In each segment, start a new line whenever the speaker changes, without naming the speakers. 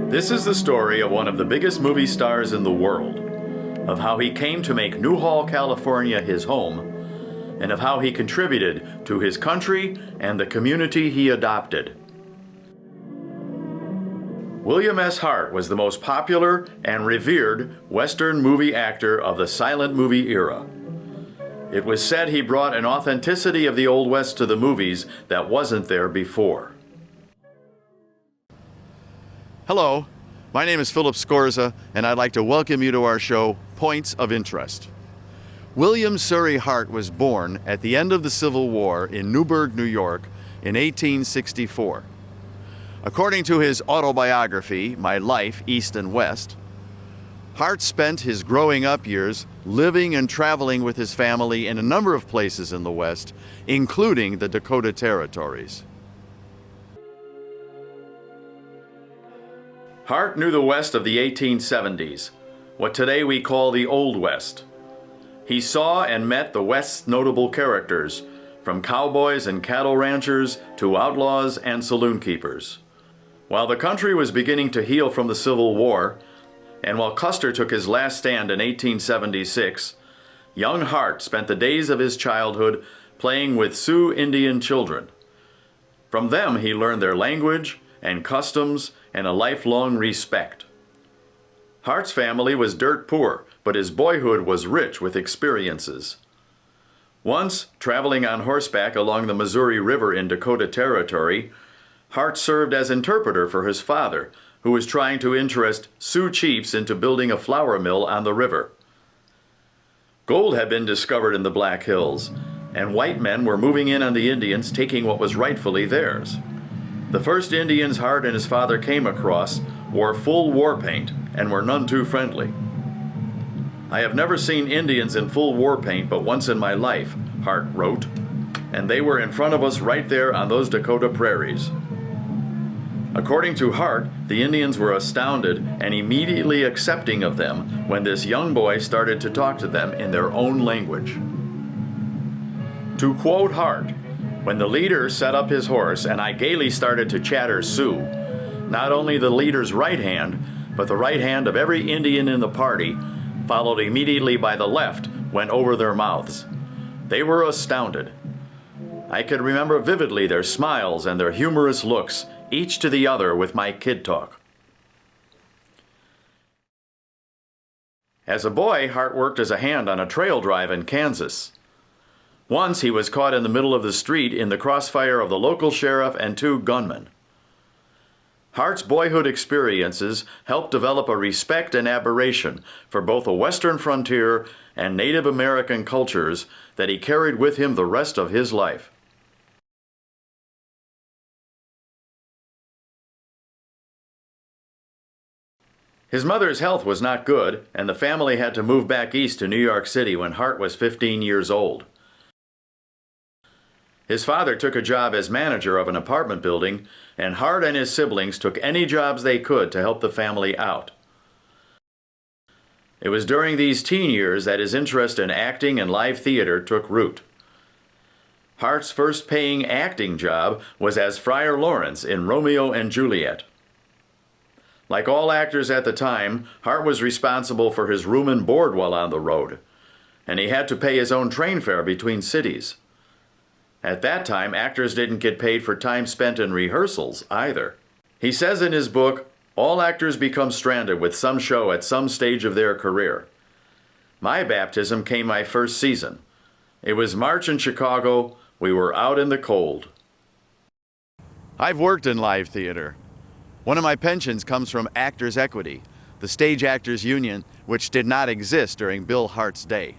This is the story of one of the biggest movie stars in the world, of how he came to make Newhall, California his home, and of how he contributed to his country and the community he adopted. William S. Hart was the most popular and revered Western movie actor of the silent movie era. It was said he brought an authenticity of the Old West to the movies that wasn't there before. Hello, my name is Philip Scorza, and I'd like to welcome you to our show, Points of Interest. William Surrey Hart was born at the end of the Civil War in Newburgh, New York in 1864. According to his autobiography, My Life, East and West, Hart spent his growing up years living and traveling with his family in a number of places in the West, including the Dakota Territories. Hart knew the West of the 1870s, what today we call the Old West. He saw and met the West's notable characters, from cowboys and cattle ranchers to outlaws and saloon keepers. While the country was beginning to heal from the Civil War, and while Custer took his last stand in 1876, young Hart spent the days of his childhood playing with Sioux Indian children. From them he learned their language and customs and a lifelong respect. Hart's family was dirt poor, but his boyhood was rich with experiences. Once, traveling on horseback along the Missouri River in Dakota Territory, Hart served as interpreter for his father, who was trying to interest Sioux chiefs into building a flour mill on the river. Gold had been discovered in the Black Hills, and white men were moving in on the Indians, taking what was rightfully theirs. The first Indians Hart and his father came across wore full war paint and were none too friendly. "I have never seen Indians in full war paint but once in my life," Hart wrote, "and they were in front of us right there on those Dakota prairies." According to Hart, the Indians were astounded and immediately accepting of them when this young boy started to talk to them in their own language. To quote Hart, "When the leader set up his horse and I gaily started to chatter Sioux, not only the leader's right hand, but the right hand of every Indian in the party, followed immediately by the left, went over their mouths. They were astounded. I could remember vividly their smiles and their humorous looks, each to the other with my kid talk." As a boy, Hart worked as a hand on a trail drive in Kansas. Once he was caught in the middle of the street in the crossfire of the local sheriff and two gunmen. Hart's boyhood experiences helped develop a respect and admiration for both the Western frontier and Native American cultures that he carried with him the rest of his life. His mother's health was not good, and the family had to move back east to New York City when Hart was 15 years old. His father took a job as manager of an apartment building, and Hart and his siblings took any jobs they could to help the family out. It was during these teen years that his interest in acting and live theater took root. Hart's first paying acting job was as Friar Lawrence in Romeo and Juliet. Like all actors at the time, Hart was responsible for his room and board while on the road, and he had to pay his own train fare between cities. At that time, actors didn't get paid for time spent in rehearsals either. He says in his book, "All actors become stranded with some show at some stage of their career. My baptism came my first season. It was March in Chicago. We were out in the cold." I've worked in live theater. One of my pensions comes from Actors Equity, the Stage Actors Union, which did not exist during Bill Hart's day.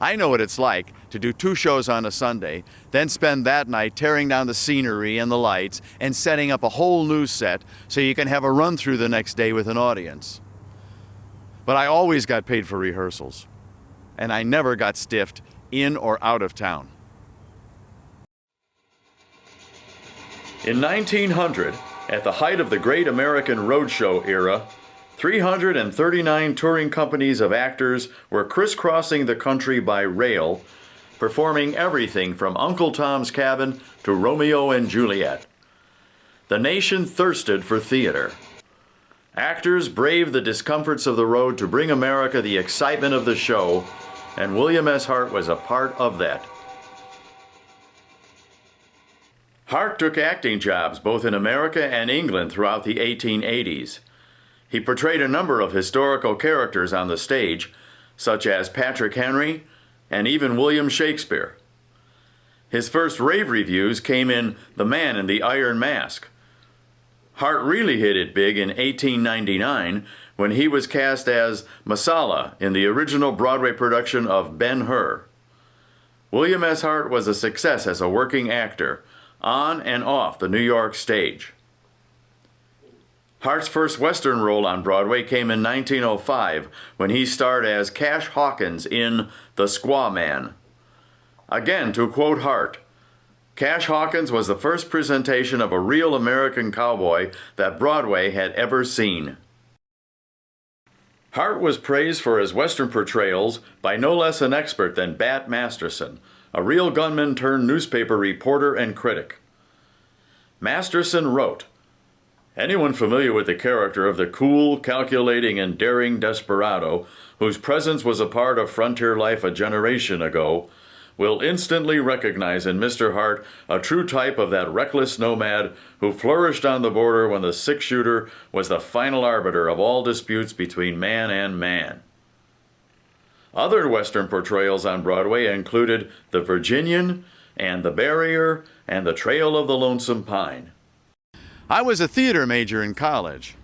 I know what it's like to do 2 shows on a Sunday, then spend that night tearing down the scenery and the lights and setting up a whole new set so you can have a run through the next day with an audience. But I always got paid for rehearsals, and I never got stiffed in or out of town. In 1900, at the height of the Great American Roadshow era, 339 touring companies of actors were crisscrossing the country by rail, performing everything from Uncle Tom's Cabin to Romeo and Juliet. The nation thirsted for theater. Actors braved the discomforts of the road to bring America the excitement of the show, and William S. Hart was a part of that. Hart took acting jobs both in America and England throughout the 1880s. He portrayed a number of historical characters on the stage, such as Patrick Henry and even William Shakespeare. His first rave reviews came in The Man in the Iron Mask. Hart really hit it big in 1899 when he was cast as Masala in the original Broadway production of Ben-Hur. William S. Hart was a success as a working actor, on and off the New York stage. Hart's first Western role on Broadway came in 1905 when he starred as Cash Hawkins in The Squaw Man. Again, to quote Hart, Cash Hawkins was the first presentation of a real American cowboy that Broadway had ever seen. Hart was praised for his Western portrayals by no less an expert than Bat Masterson, a real gunman turned newspaper reporter and critic. Masterson wrote, "Anyone familiar with the character of the cool, calculating, and daring desperado, whose presence was a part of frontier life a generation ago, will instantly recognize in Mr. Hart a true type of that reckless nomad who flourished on the border when the six-shooter was the final arbiter of all disputes between man and man." Other Western portrayals on Broadway included The Virginian and The Barrier and The Trail of the Lonesome Pine. I was a theater major in college.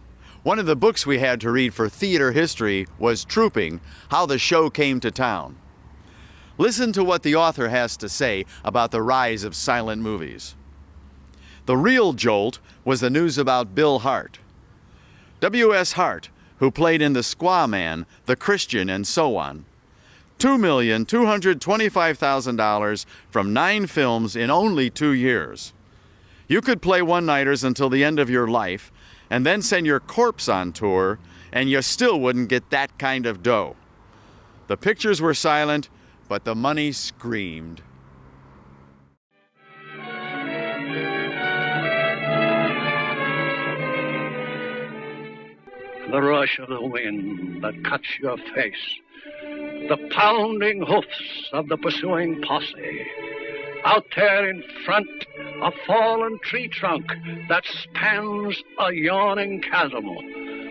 One of the books we had to read for theater history was Trooping, How the Show Came to Town. Listen to what the author has to say about the rise of silent movies. The real jolt was the news about Bill Hart. W.S. Hart, who played in The Squaw Man, The Christian, and so on. $2,225,000 from 9 films in only 2 years. You could play one-nighters until the end of your life, and then send your corpse on tour, and you still wouldn't get that kind of dough. The pictures were silent, but the money screamed.
The rush of the wind that cuts your face, the pounding hoofs of the pursuing posse. Out there in front, a fallen tree trunk that spans a yawning chasm.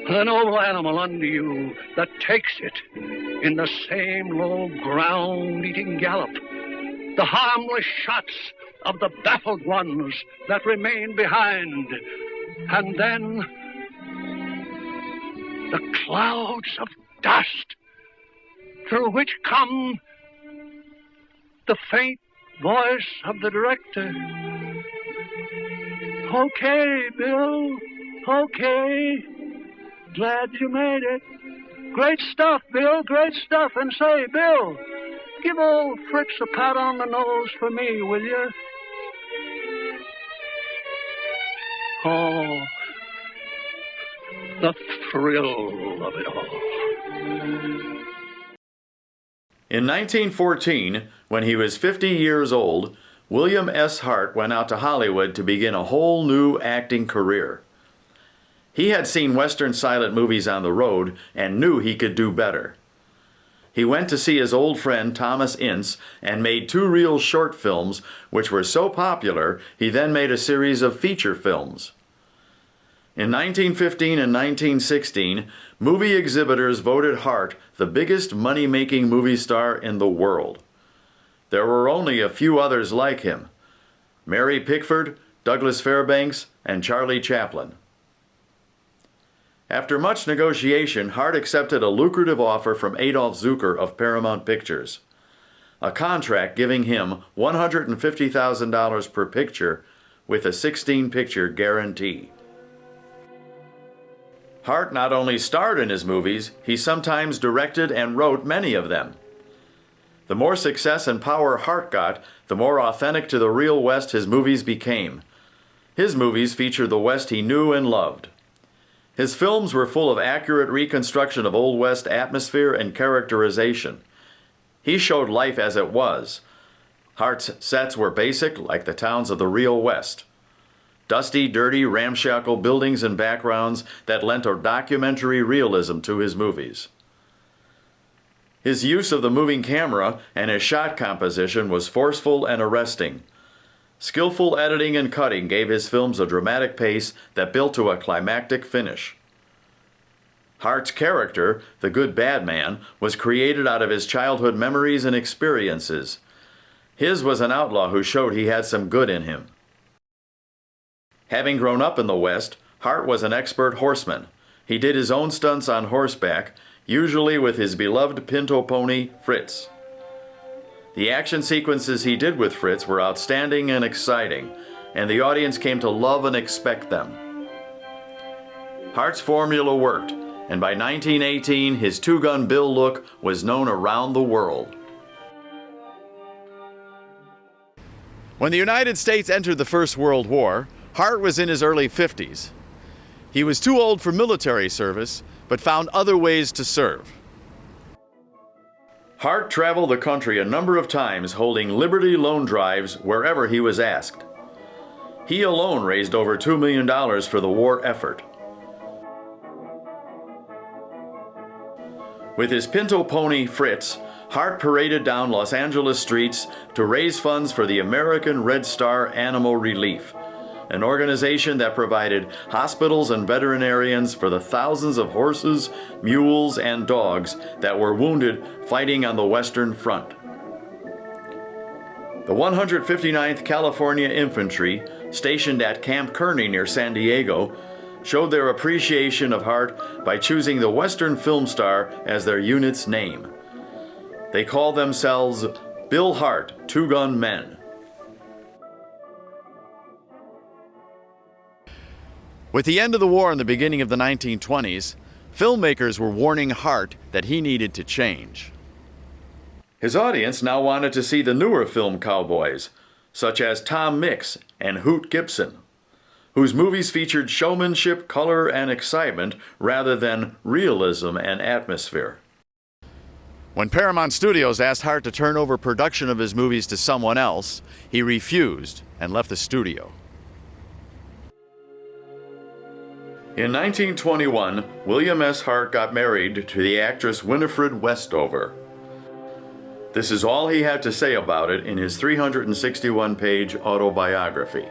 The noble animal under you that takes it in the same low ground-eating gallop. The harmless shots of the baffled ones that remain behind. And then the clouds of dust through which come the faint voice of the director. Okay, Bill, okay. Glad you made it. Great stuff, Bill, great stuff. And say, Bill, give old Fritz a pat on the nose for me, will you? Oh, the thrill of it all.
In 1914, when he was 50 years old, William S. Hart went out to Hollywood to begin a whole new acting career. He had seen Western silent movies on the road and knew he could do better. He went to see his old friend Thomas Ince and made 2 reel short films which were so popular he then made a series of feature films. In 1915 and 1916, movie exhibitors voted Hart the biggest money-making movie star in the world. There were only a few others like him: Mary Pickford, Douglas Fairbanks, and Charlie Chaplin. After much negotiation, Hart accepted a lucrative offer from Adolph Zukor of Paramount Pictures, a contract giving him $150,000 per picture with a 16-picture guarantee. Hart not only starred in his movies, he sometimes directed and wrote many of them. The more success and power Hart got, the more authentic to the real West his movies became. His movies featured the West he knew and loved. His films were full of accurate reconstruction of Old West atmosphere and characterization. He showed life as it was. Hart's sets were basic, like the towns of the real West. dusty, dirty, ramshackle buildings and backgrounds that lent a documentary realism to his movies. His use of the moving camera and his shot composition was forceful and arresting. Skillful editing and cutting gave his films a dramatic pace that built to a climactic finish. Hart's character, the good bad man, was created out of his childhood memories and experiences. His was an outlaw who showed he had some good in him. Having grown up in the West, Hart was an expert horseman. He did his own stunts on horseback, usually with his beloved pinto pony, Fritz. The action sequences he did with Fritz were outstanding and exciting, and the audience came to love and expect them. Hart's formula worked, and by 1918, his two-gun bill look was known around the world. When the United States entered the First World War, Hart was in his early 50s. He was too old for military service, but found other ways to serve. Hart traveled the country a number of times holding Liberty loan drives wherever he was asked. He alone raised over $2 million for the war effort. With his pinto pony, Fritz, Hart paraded down Los Angeles streets to raise funds for the American Red Star Animal Relief, an organization that provided hospitals and veterinarians for the thousands of horses, mules, and dogs that were wounded fighting on the Western Front. The 159th California Infantry, stationed at Camp Kearny near San Diego, showed their appreciation of Hart by choosing the Western film star as their unit's name. They called themselves Bill Hart Two-Gun Men. With the end of the war and the beginning of the 1920s, filmmakers were warning Hart that he needed to change. His audience now wanted to see the newer film cowboys, such as Tom Mix and Hoot Gibson, whose movies featured showmanship, color, and excitement rather than realism and atmosphere. When Paramount Studios asked Hart to turn over production of his movies to someone else, he refused and left the studio. In 1921, William S. Hart got married to the actress Winifred Westover. This is all he had to say about it in his 361-page autobiography.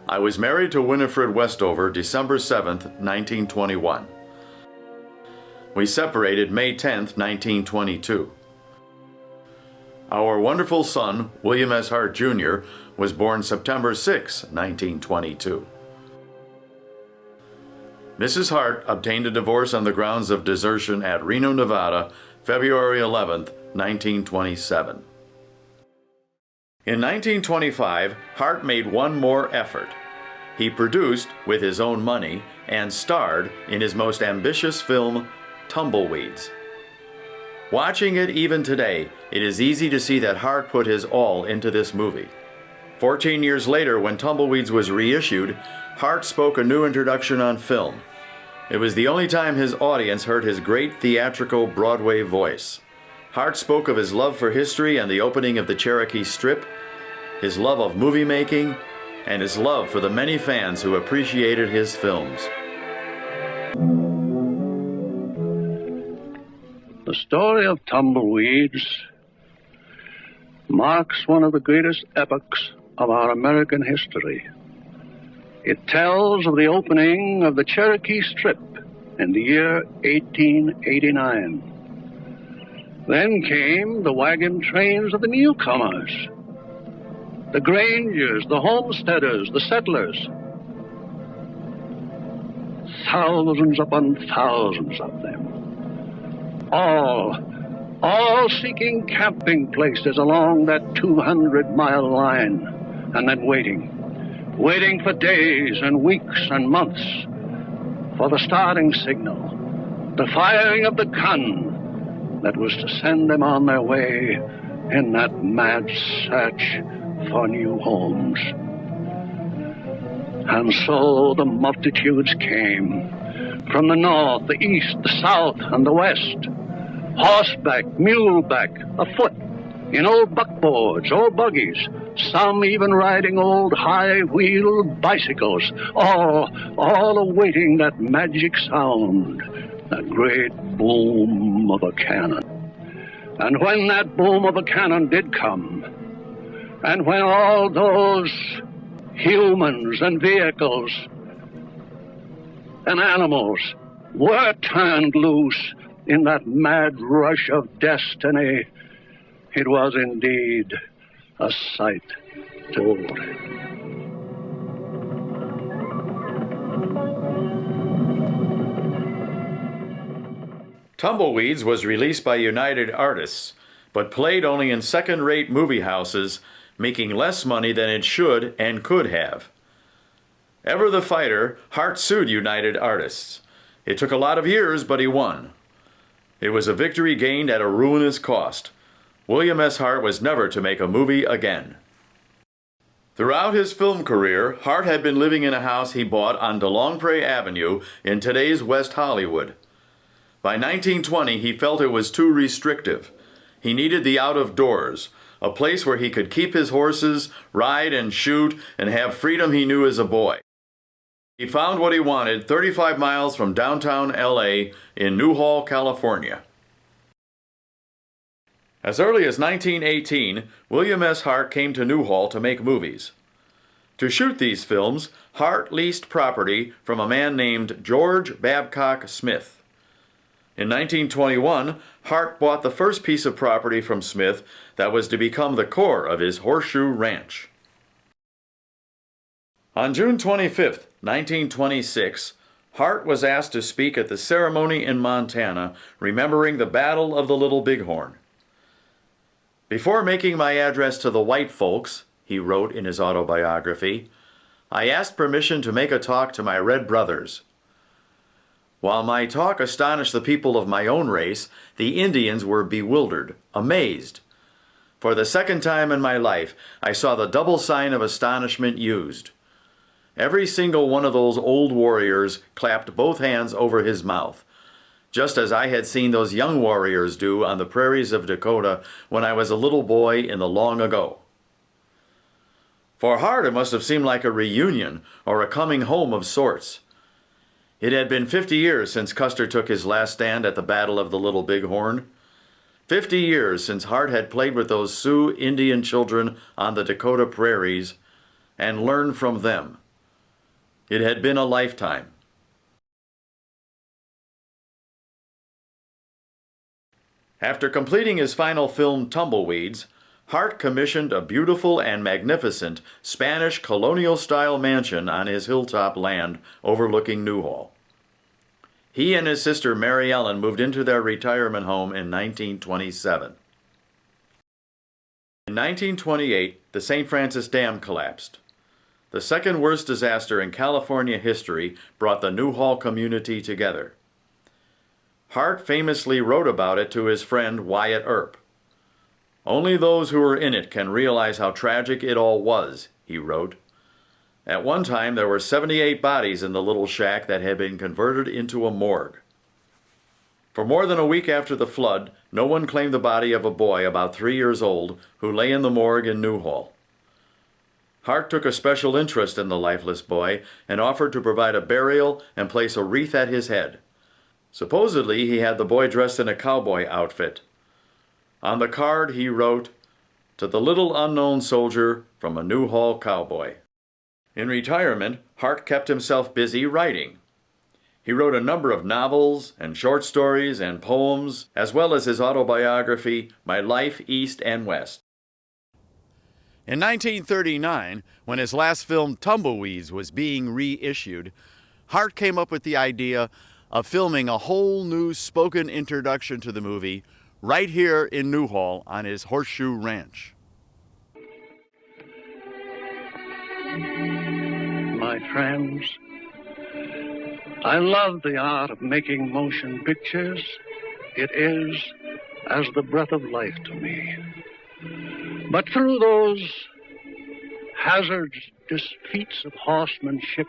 I was married to Winifred Westover December 7th, 1921. We separated May 10th, 1922. Our wonderful son, William S. Hart Jr., was born September 6, 1922. Mrs. Hart obtained a divorce on the grounds of desertion at Reno, Nevada, February 11, 1927. In 1925, Hart made one more effort. He produced, with his own money, and starred in his most ambitious film, Tumbleweeds. Watching it even today, it is easy to see that Hart put his all into this movie. 14 years later, when Tumbleweeds was reissued, Hart spoke a new introduction on film. It was the only time his audience heard his great theatrical Broadway voice. Hart spoke of his love for history and the opening of the Cherokee Strip, his love of movie making, and his love for the many fans who appreciated his films.
The story of Tumbleweeds marks one of the greatest epochs of our American history. It tells of the opening of the Cherokee Strip in the year 1889. Then came the wagon trains of the newcomers, the Grangers, the homesteaders, the settlers. Thousands upon thousands of them. All seeking camping places along that 200-mile line, and then waiting for days and weeks and months for the starting signal, the firing of the gun that was to send them on their way in that mad search for new homes. And so the multitudes came from the north, the east, the south, and the west, horseback, muleback, afoot, in old buckboards, old buggies, some even riding old high-wheeled bicycles, all awaiting that magic sound, that great boom of a cannon. And when that boom of a cannon did come, and when all those humans and vehicles and animals were turned loose in that mad rush of destiny, it was indeed a sight to behold.
Tumbleweeds was released by United Artists, but played only in second-rate movie houses, making less money than it should and could have. Ever the fighter, Hart sued United Artists. It took a lot of years, but he won. It was a victory gained at a ruinous cost. William S. Hart was never to make a movie again. Throughout his film career, Hart had been living in a house he bought on DeLongpre Avenue in today's West Hollywood. By 1920, he felt it was too restrictive. He needed the out-of-doors, a place where he could keep his horses, ride and shoot, and have freedom he knew as a boy. He found what he wanted 35 miles from downtown L.A. in Newhall, California. As early as 1918, William S. Hart came to Newhall to make movies. To shoot these films, Hart leased property from a man named George Babcock Smith. In 1921, Hart bought the first piece of property from Smith that was to become the core of his Horseshoe Ranch. On June 25, 1926, Hart was asked to speak at the ceremony in Montana, remembering the Battle of the Little Bighorn. "Before making my address to the white folks," he wrote in his autobiography, "I asked permission to make a talk to my red brothers. While my talk astonished the people of my own race, the Indians were bewildered, amazed. For the second time in my life, I saw the double sign of astonishment used. Every single one of those old warriors clapped both hands over his mouth, just as I had seen those young warriors do on the prairies of Dakota when I was a little boy in the long ago." For Hart, it must have seemed like a reunion or a coming home of sorts. It had been 50 years since Custer took his last stand at the Battle of the Little Bighorn. 50 years since Hart had played with those Sioux Indian children on the Dakota prairies and learned from them. It had been a lifetime. After completing his final film, Tumbleweeds, Hart commissioned a beautiful and magnificent Spanish colonial-style mansion on his hilltop land overlooking Newhall. He and his sister Mary Ellen moved into their retirement home in 1927. In 1928, the St. Francis Dam collapsed. The second worst disaster in California history brought the Newhall community together. Hart famously wrote about it to his friend Wyatt Earp. "Only those who were in it can realize how tragic it all was," he wrote. "At one time there were 78 bodies in the little shack that had been converted into a morgue." For more than a week after the flood, no one claimed the body of a boy about 3 years old who lay in the morgue in Newhall. Hart took a special interest in the lifeless boy and offered to provide a burial and place a wreath at his head. Supposedly, he had the boy dressed in a cowboy outfit. On the card, he wrote, "To the little unknown soldier from a Newhall cowboy." In retirement, Hart kept himself busy writing. He wrote a number of novels and short stories and poems, as well as his autobiography, My Life East and West. In 1939, when his last film, Tumbleweeds, was being reissued, Hart came up with the idea of filming a whole new spoken introduction to the movie right here in Newhall on his Horseshoe Ranch.
My friends, I love the art of making motion pictures. It is as the breath of life to me. But through those hazardous feats of horsemanship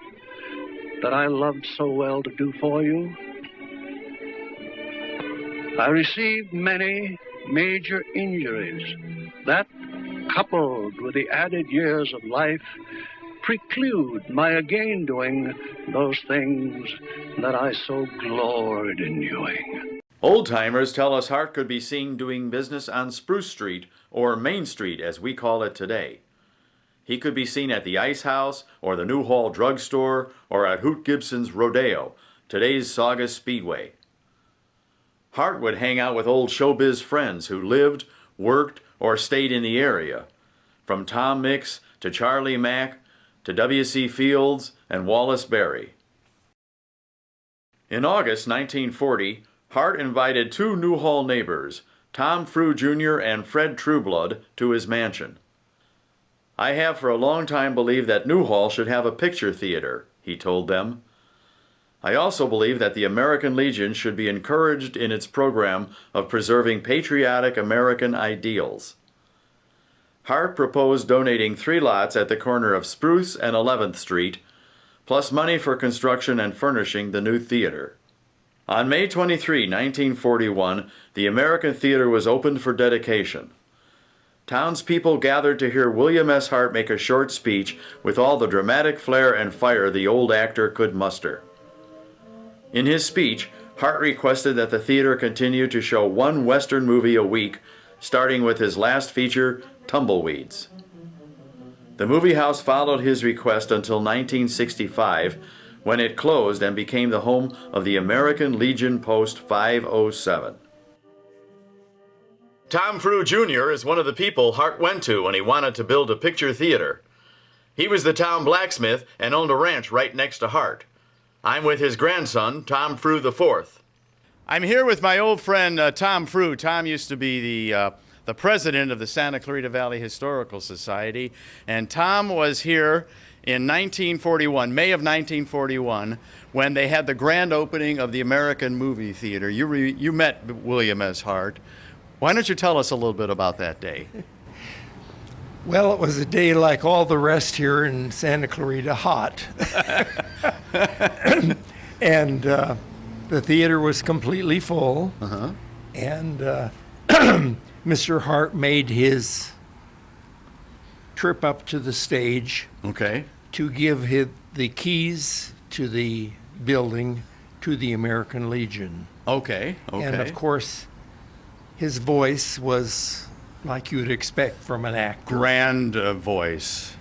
that I loved so well to do for you, I received many major injuries That, coupled with the added years of life, preclude my again doing those things that I so gloried in doing.
Old-timers tell us Hart could be seen doing business on Spruce Street, or Main Street as we call it today. He could be seen at the Ice House, or the Newhall Drugstore, or at Hoot Gibson's Rodeo, today's Saugus Speedway. Hart would hang out with old showbiz friends who lived, worked, or stayed in the area, from Tom Mix to Charlie Mack to W.C. Fields and Wallace Berry. In August 1940, Hart invited two Newhall neighbors, Tom Frew Jr. and Fred Trueblood, to his mansion. "I have for a long time believed that Newhall should have a picture theater," he told them. "I also believe that the American Legion should be encouraged in its program of preserving patriotic American ideals." Hart proposed donating 3 lots at the corner of Spruce and 11th Street, plus money for construction and furnishing the new theater. On May 23, 1941, the American Theater was opened for dedication. Townspeople gathered to hear William S. Hart make a short speech with all the dramatic flair and fire the old actor could muster. In his speech, Hart requested that the theater continue to show one Western movie a week, starting with his last feature, Tumbleweeds. The movie house followed his request until 1965, when it closed and became the home of the American Legion Post 507. Tom Frew Jr. is one of the people Hart went to when he wanted to build a picture theater. He was the town blacksmith and owned a ranch right next to Hart. I'm with his grandson, Tom Frew IV. I'm here with my old friend, Tom Frew. Tom used to be the president of the Santa Clarita Valley Historical Society, and Tom was here in 1941, May of 1941, when they had the grand opening of the American Movie Theater. You met William S. Hart. Why don't you tell us a little bit about that day?
Well, it was a day like all the rest here in Santa Clarita, hot. And the theater was completely full.
Uh-huh.
And Mr. Hart made his trip up to the stage.
Okay.
To give the keys to the building to the American Legion.
Okay.
And of course, his voice was like you'd expect from an actor.
Grand voice.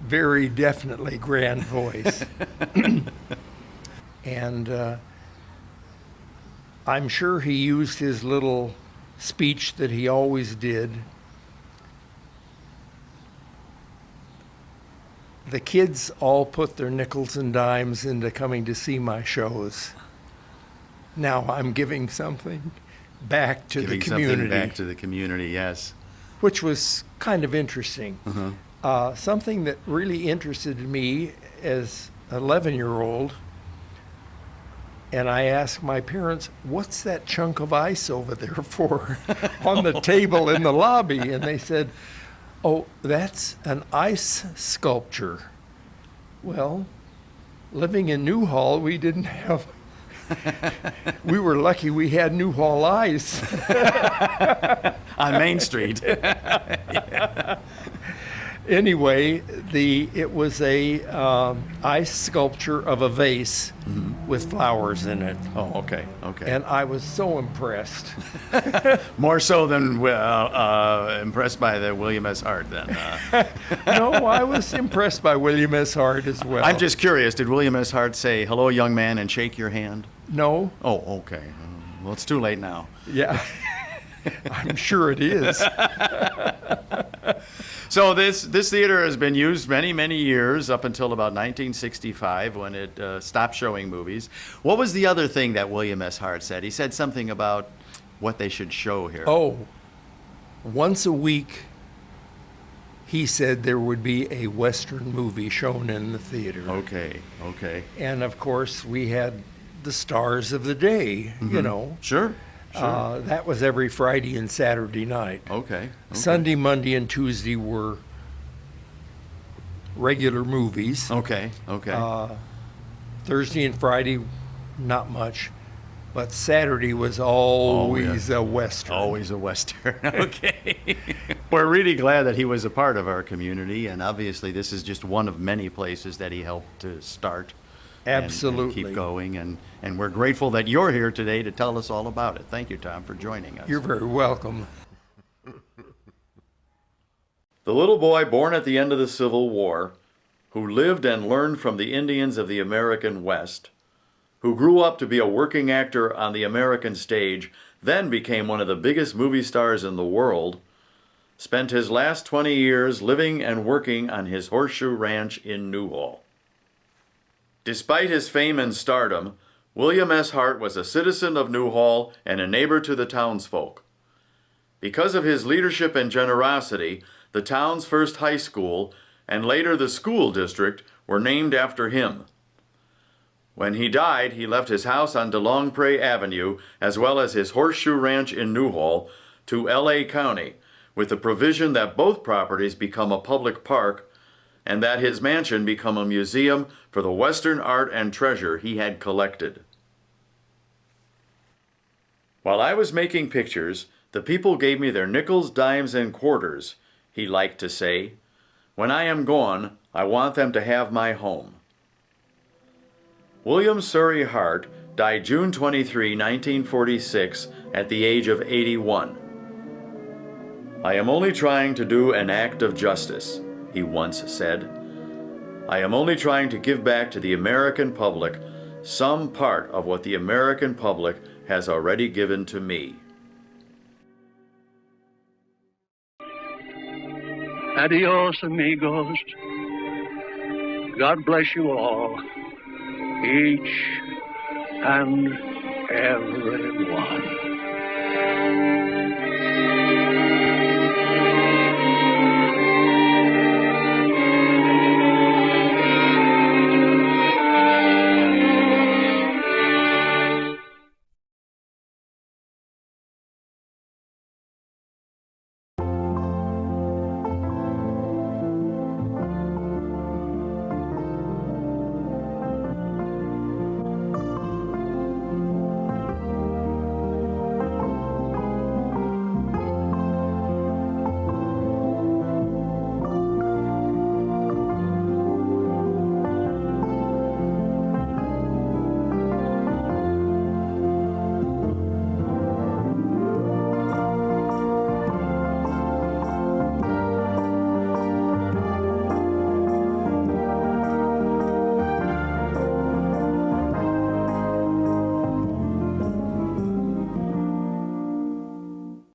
Very definitely grand voice. And I'm sure he used his little speech that he always did. The kids all put their nickels and dimes into coming to see my shows. Now I'm giving something back to the community.
Something back to the community, yes.
Which was kind of interesting.
Uh-huh.
Something that really interested me as an 11-year-old, and I asked my parents, "What's that chunk of ice over there for on the table in the lobby?" And they said, "Oh, that's an ice sculpture." Well, living in Newhall, we didn't have, we were lucky we had Newhall ice.
On Main Street.
Anyway, it was a ice sculpture of a vase with flowers in it.
Oh, okay, okay.
And I was so impressed.
More so than impressed by the William S. Hart, then.
No, I was impressed by William S. Hart as well.
I'm just curious, did William S. Hart say, "Hello, young man," and shake your hand?
No.
Oh, okay. Well, it's too late now.
Yeah. I'm sure it is.
So this theater has been used many, many years, up until about 1965 when it stopped showing movies. What was the other thing that William S. Hart said? He said something about what they should show here.
Oh, once a week, he said there would be a Western movie shown in the theater.
Okay, okay.
And of course, we had the stars of the day, you know.
Sure. Sure.
That was every Friday and Saturday night.
Okay.
Sunday, Monday, and Tuesday were regular movies.
Okay. Okay.
Thursday and Friday, not much. But Saturday was always a Western.
Always a Western. Okay. We're really glad that he was a part of our community, and obviously this is just one of many places that he helped to start.
Absolutely.
And keep going, and we're grateful that you're here today to tell us all about it. Thank you, Tom, for joining us.
You're very welcome.
The little boy born at the end of the Civil War, who lived and learned from the Indians of the American West, who grew up to be a working actor on the American stage, then became one of the biggest movie stars in the world, spent his last 20 years living and working on his horseshoe ranch in Newhall. Despite his fame and stardom, William S. Hart was a citizen of Newhall and a neighbor to the townsfolk. Because of his leadership and generosity, the town's first high school, and later the school district, were named after him. When he died, he left his house on DeLongpre Avenue, as well as his horseshoe ranch in Newhall, to L.A. County, with the provision that both properties become a public park and that his mansion become a museum for the Western art and treasure he had collected. While I was making pictures, the people gave me their nickels, dimes, and quarters, he liked to say. When I am gone, I want them to have my home. William Surrey Hart died June 23, 1946, at the age of 81. I am only trying to do an act of justice, he once said. I am only trying to give back to the American public some part of what the American public has already given to me.
Adios, amigos. God bless you all, each and every one.